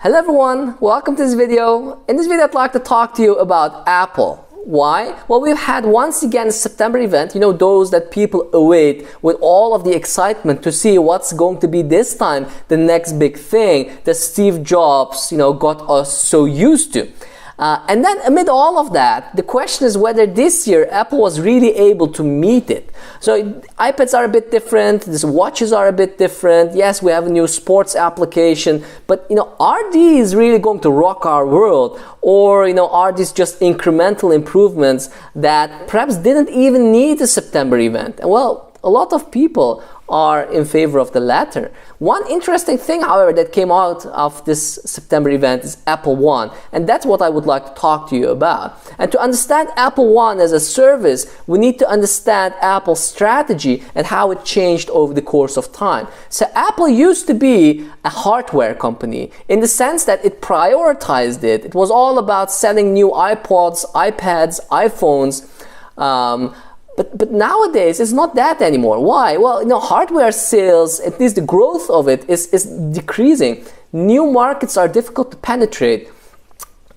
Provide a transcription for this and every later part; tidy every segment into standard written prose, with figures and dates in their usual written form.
Hello everyone, welcome to this video. In this video I'd like to talk to you about Apple. Why? Well, we've had once again a September event, those that people await with all of the excitement to see what's going to be this time the next big thing that Steve Jobs, got us so used to. And then amid all of that, the question is whether this year Apple was really able to meet it. So iPads are a bit different, these watches are a bit different. Yes, we have a new sports application, but are these really going to rock our world? Or are these just incremental improvements that perhaps didn't even need a September event? And well, a lot of people are in favor of the latter. One interesting thing, however, that came out of this September event is Apple One, and that's what I would like to talk to you about. And to understand Apple One as a service, we need to understand Apple's strategy and how it changed over the course of time. So Apple used to be a hardware company in the sense that it prioritized it. It was all about selling new iPods, iPads, iPhones, But nowadays, it's not that anymore. Why? Well, hardware sales, at least the growth of it, is decreasing. New markets are difficult to penetrate.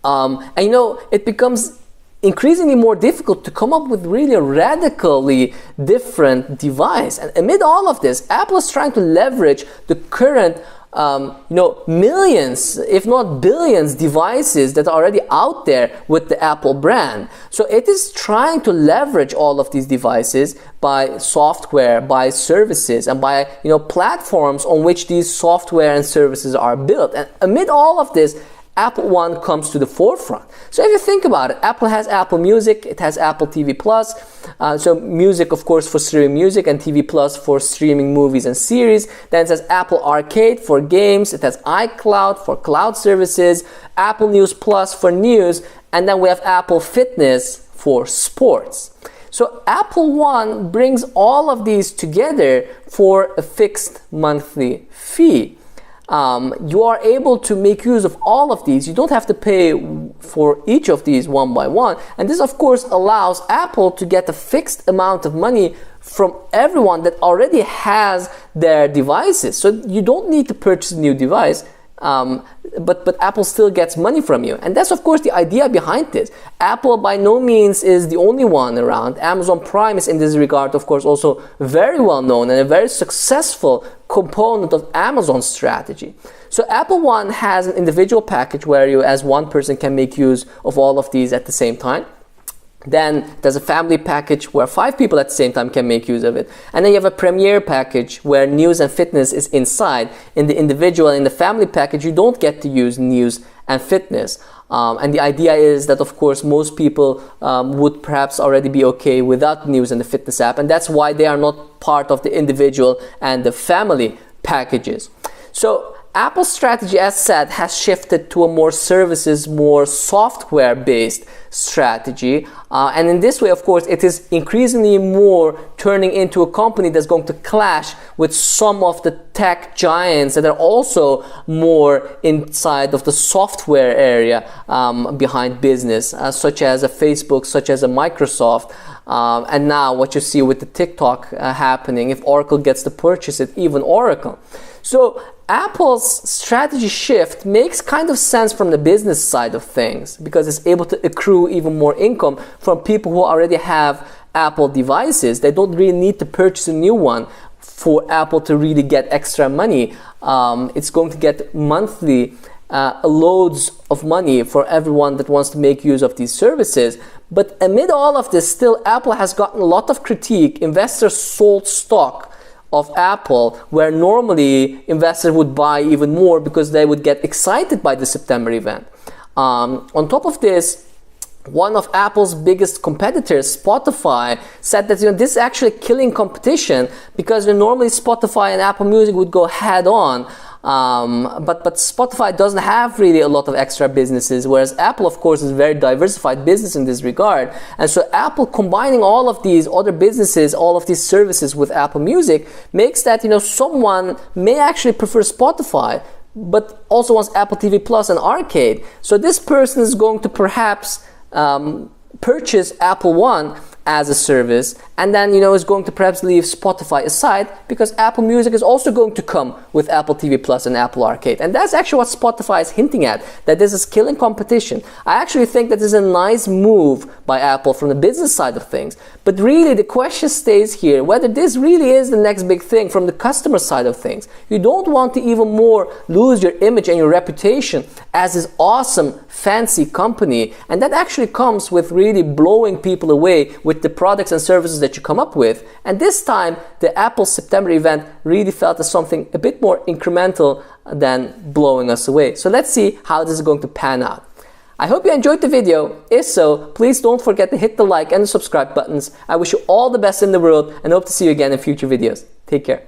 It becomes increasingly more difficult to come up with really a radically different device. And amid all of this, Apple is trying to leverage the current millions, if not billions, devices that are already out there with the Apple brand. So it is trying to leverage all of these devices by software, by services, and by platforms on which these software and services are built. And amid all of this, Apple One comes to the forefront. So if you think about it, Apple has Apple Music, it has Apple TV Plus, so music of course for streaming music and TV Plus for streaming movies and series. Then it has Apple Arcade for games, it has iCloud for cloud services, Apple News Plus for news, and then we have Apple Fitness for sports. So Apple One brings all of these together for a fixed monthly fee. You are able to make use of all of these. You don't have to pay for each of these one by one. And this, of course, allows Apple to get a fixed amount of money from everyone that already has their devices. So you don't need to purchase a new device, but Apple still gets money from you. And that's, of course, the idea behind this. Apple by no means is the only one around. Amazon Prime is in this regard, of course, also very well known and a very successful component of Amazon's strategy. So Apple One has an individual package where you as one person can make use of all of these at the same time. Then there's a family package where 5 people at the same time can make use of it. And then you have a premier package where news and fitness is inside. In the individual, in the family package, you don't get to use news and fitness. And the idea is that, of course, most people would perhaps already be okay without the news and the fitness app. And that's why they are not part of the individual and the family packages. So Apple's strategy, as said, has shifted to a more services, more software-based strategy. And in this way, of course, it is increasingly more turning into a company that's going to clash with some of the tech giants that are also more inside of the software area behind business, such as a Facebook, such as a Microsoft. And now what you see with the TikTok happening, if Oracle gets to purchase it, even Oracle. So Apple's strategy shift makes kind of sense from the business side of things because it's able to accrue even more income from people who already have Apple devices. They don't really need to purchase a new one for Apple to really get extra money. It's going to get monthly loads of money for everyone that wants to make use of these services. But amid all of this, still Apple has gotten a lot of critique. Investors sold stock of Apple, where normally investors would buy even more because they would get excited by the September event. On top of this, one of Apple's biggest competitors, Spotify, said that this is actually killing competition because normally Spotify and Apple Music would go head on. But Spotify doesn't have really a lot of extra businesses, whereas Apple, of course, is a very diversified business in this regard. And so Apple combining all of these other businesses, all of these services with Apple Music makes that, someone may actually prefer Spotify, but also wants Apple TV Plus and Arcade. So this person is going to perhaps purchase Apple One as a service, and then is going to perhaps leave Spotify aside, because Apple Music is also going to come with Apple TV Plus and Apple Arcade. And that's actually what Spotify is hinting at, that this is killing competition. I actually think that this is a nice move by Apple from the business side of things. But really the question stays here, whether this really is the next big thing from the customer side of things. You don't want to even more lose your image and your reputation as this awesome, fancy company. And that actually comes with really blowing people away with the products and services that you come up with. And this time, the Apple September event really felt as something a bit more incremental than blowing us away. So let's see how this is going to pan out. I hope you enjoyed the video. If so, please don't forget to hit the like and the subscribe buttons. I wish you all the best in the world and hope to see you again in future videos. Take care.